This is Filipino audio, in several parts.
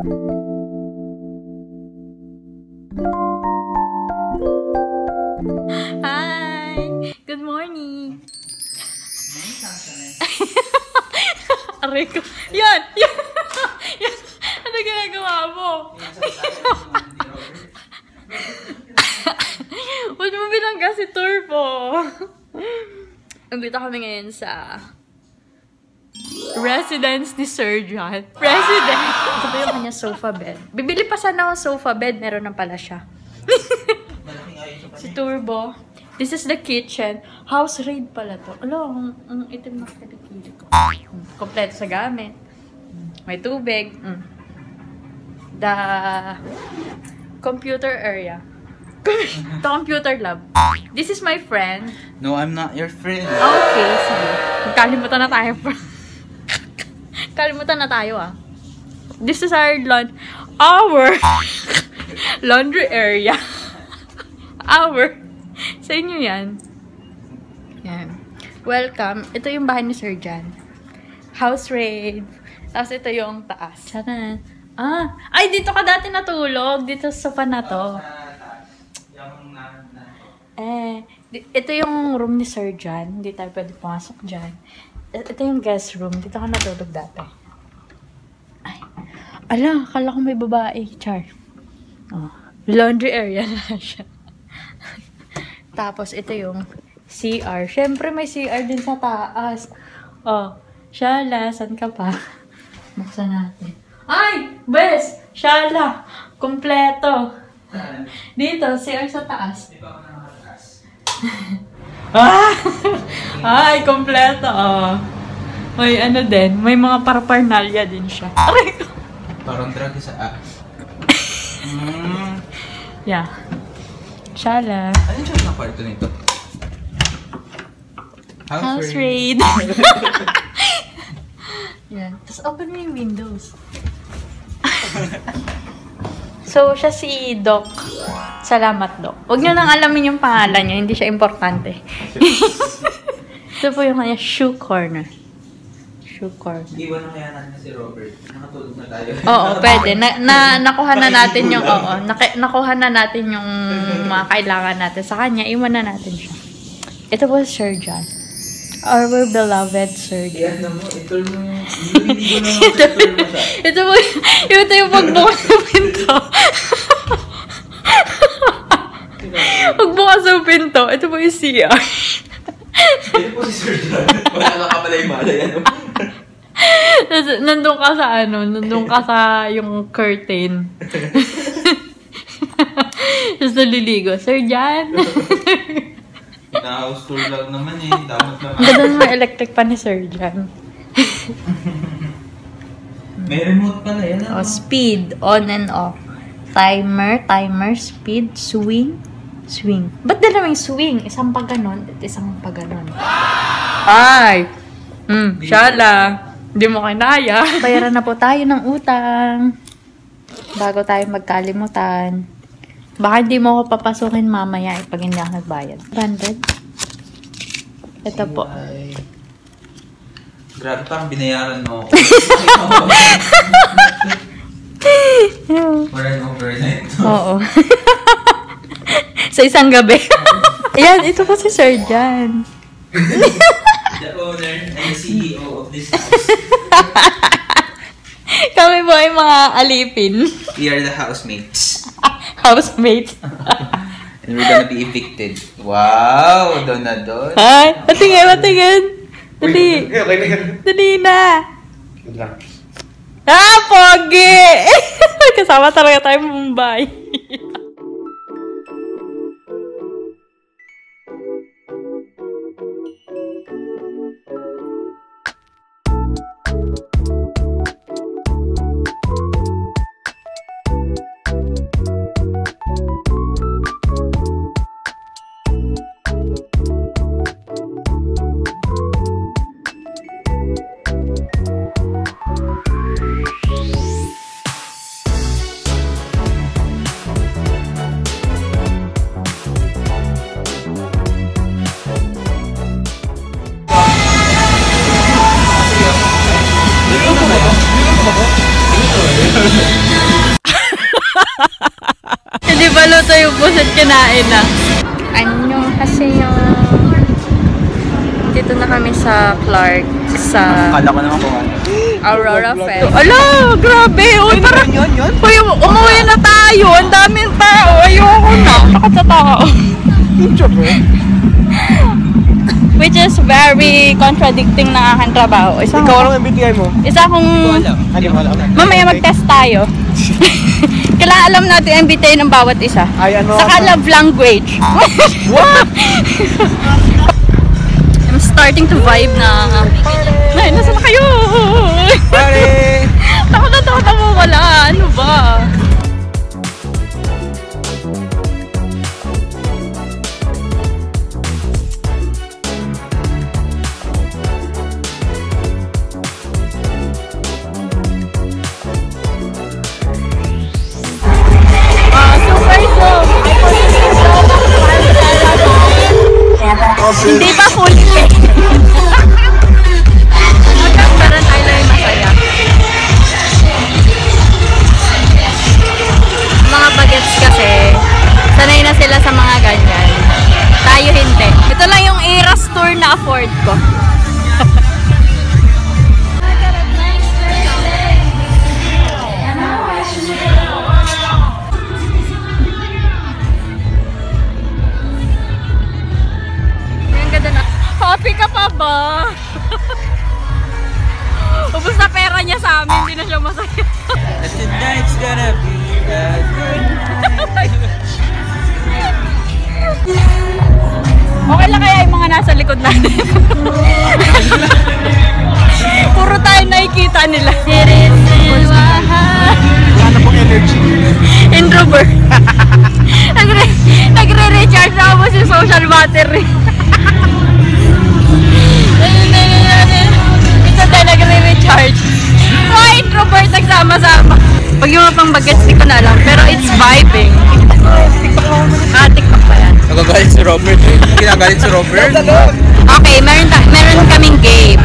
Hi! Good morning! Aray ko. Yan! Yan! Yan! Ano ginagawa mo? Huwag mo binangga si Turbo. Nandito kami ngayon sa residence ni Sir John. Residence! Ito yung kanya sofa bed. Bibili pa sana ako sofa bed. Meron na pala siya. Si Turbo. This is the kitchen. House raid pala to. Alo, ang itim na kilikili ko. Kompleto sa gamit. May tubig. The computer area. The computer lab. This is my friend. No, I'm not your friend. Okay, sige. Kalimutan na tayo. Kalimutan na tayo This is our laundry area. Sa inyo yan. Yan. Welcome. Ito yung bahay ni Sir John. House raid. Tapos ito yung taas. Sana. Ay, dito ka dati natulog. Dito sa sofa na to. Ito yung room ni Sir John. Hindi tayo pwede pumasok dyan. Ito yung guest room. Dito ka natulog dati. Ay. Ala, akala ko may babae. Char. Laundry area na siya. Tapos, ito yung CR. Siyempre, may CR din sa taas. Shala, saan ka pa? Buksan natin. Ay! Bes! Shala! Kompleto! Dito, CR sa taas. Ay, kompleto. May ano din. May mga paraphernalia din siya. Parang drag sa Yeah. Shala. Ano siya na kwarto nito? House raid. Yan. Tapos open mo yung windows. So, siya si Doc. Salamat, Doc. Huwag nyo nang alamin yung pangalan niya. Hindi siya importante. Ito po yung kanya shoe corner. Shoe corner. Iwan na kaya natin si Robert. Nakatulog na tayo. Oo, pwede. Nakuha na natin yung, nakuha na natin yung mga kailangan natin sa kanya. Iwan na natin siya. Ito po si Sir John. Our beloved Sir John. Yan mo, itol mo yung... Hindi ko naman itol mo siya. Ito yung pagbukas ng pinto. Pagbukas ng pinto, ito po yung CR. Ito po si Sir John. Wala ka pala yung malay, ano? Nandun ka sa yung curtain. Tapos naliligo. Sir John. Na-house tour lang naman Damot naman. Ganda may electric pa ni Sir John. May remote pala yan. Speed, on and off. Timer, speed, swing. Ba't dalawang swing? Isang pa ganon at isang pa ganon. Ay! Shala! Hindi mo kinaya. Bayaran na po tayo ng utang. Bago tayo magkalimutan. Baka hindi mo ako papasukin mamaya pag hindi ako nagbayad. 100. Ito po. Grabe, parang binayaran mo ako. For an overnight. Oo. Sa isang gabi. Ayan, ito po si Sir John. The owner and CEO of this house. Kami po ay mga alipin. We are the housemates. Housemates. And we're gonna be evicted. Wow! Doon na doon. Ay, patingin. Dali. Dali na. Pogi! Kasama talaga tayo Mumbai. kinain na. Annyeong haseyo. Dito na kami sa Clark sa Kala ko naman kung ano. Aurora Fest. Ala, grabe. Uy, parang uy, umuwi na tayo. Ang daming tao. Ayoko na. Takot sa tao. Which is very contradicting na aking trabaho. Ikaw lang MBTI mo? Isa akong... Hindi mo alam. Mamaya mag-test tayo. Kailangan alam natin ang MBTI ng bawat isa. Ay, ano Saka love language. What? I'm starting to vibe na. Ay, nasa na kayo? Pare! Takot na mo wala. Ano ba? Hindi pa full pay. Parang tayo lang yung masaya. Mga bagets kasi, sanay na sila sa mga ganyan. Tayo hindi. Ito lang yung Eras tour na afford ko. Happy ka pa ba? Ubus na pera niya sa amin, hindi na siya masaya. Tonight's gonna be a good night. Okay lang kaya yung mga nasa likod natin. Puro tayo nakikita nila. Ano pong energy? Introvert. Nagre-recharge na ako sa social battery. Ito tayo nagre-recharge. Mga introvert nagsama-sama. Pag yung mga pang bagets, di ko na alam. Pero it's vibing. TikTok pa yan. Nagagalit si Robert. Ginagalit si Robert. Okay, meron kaming game.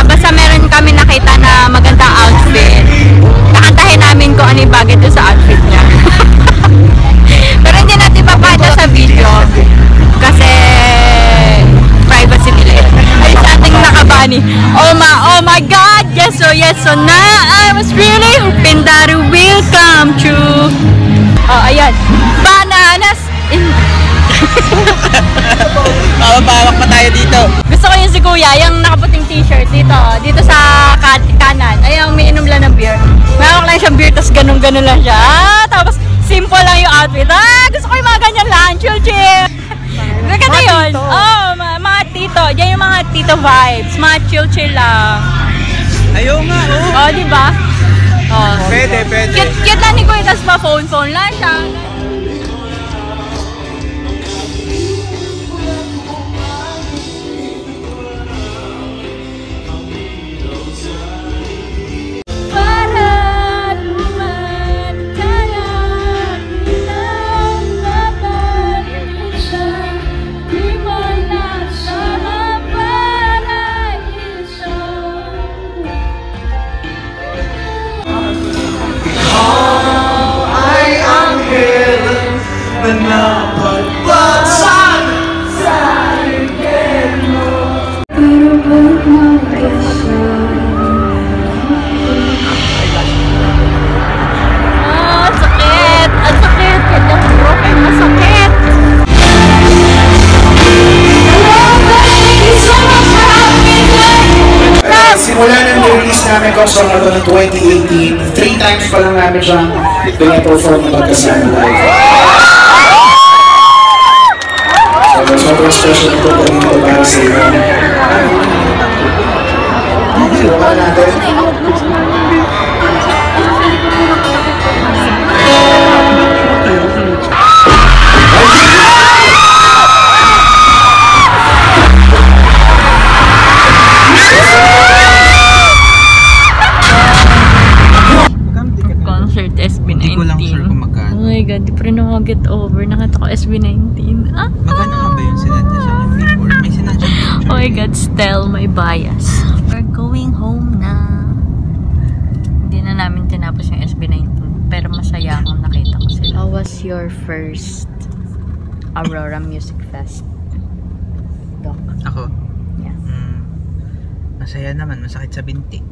Basta meron kami nakita na magandang outfit. Kakantahin namin kung ano yung bagay doon sa outfit niya. Pero hindi natin papakita sa video. Kasi privacy nila yun. Ay, sa ating nakabani. Oh my God! Yes, so now I was really hoping that it will come true. Oh, ayan. Bananas in... Mapapawak pa tayo dito. Gusto ko yung si Kuya, yung nakaputing t-shirt dito sa kanan. Ayun, may inom lang ng beer. Mayroon lang siyang beer, tapos ganun-ganun lang siya. Tapos simple lang yung outfit. Gusto ko yung mga ganyan lang. Chill. Maganda yun. Mga tito. Yan yung mga tito vibes. Mga chill lang. Ayaw nga, oh. Diba? Pwede. Cute lang ni Kuya, tapos pa-phone lang siya. Simula ng release namin kung song na ito ng 2018, 3 times pa lang namin siyang pinaperform na magkasama live. So, sobrang special ito po dito para sa iyo. Wala natin. Oh my God, di pa rin ako get over. Nakita ko SB19. Magkano nga ba yung sinadya sa akin before? May sinadya picture. Oh my God, still my bias. We're going home na. Hindi na namin tinapos yung SB19. Pero masaya akong nakita ko sila. How was your first Aurora Music Fest. Doc. Ako? Yeah. Masaya naman, masakit sa binti.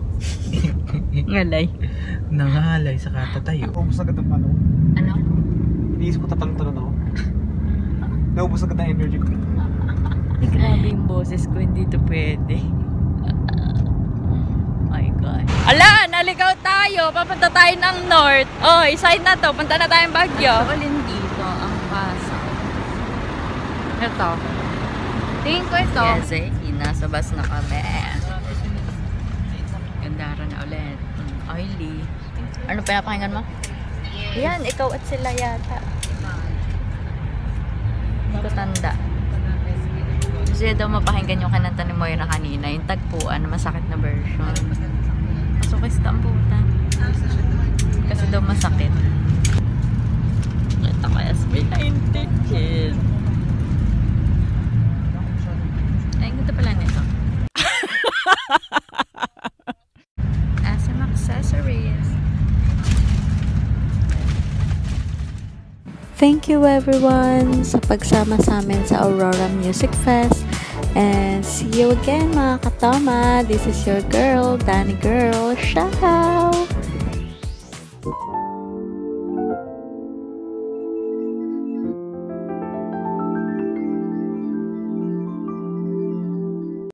Ngalay. Nangalay sa katatayo. Naubos agad ang ano. Ano? Iniisip ko tatanong ako. Naubos agad ang energy ko. Ay, grabe yung boses ko. Hindi to pwede. My God. Ala! Naligaw tayo! Papunta tayo ng North. Oh, side na to. Punta na tayong Baguio. Alin dito ang pasok. Ito. Tingin ko ito. Yes, nasa bus na kami. Gandara na ulit. Oily. Ano pinapakinggan mo? Yan, ikaw at sila yata. Hindi ko tanda. Gusto daw mapakinggan yung kananta ni Moira kanina. Yung tagpuan, masakit na version. Masukis ka ang puta. Kasi daw masakit. Ito kaya SB19 kid. Ay, ganda pala nito. SM Accessories. Thank you everyone sa pagsama sa amin sa Aurora Music Fest. And see you again mga katama. This is your girl, Danny Girl. Shaka!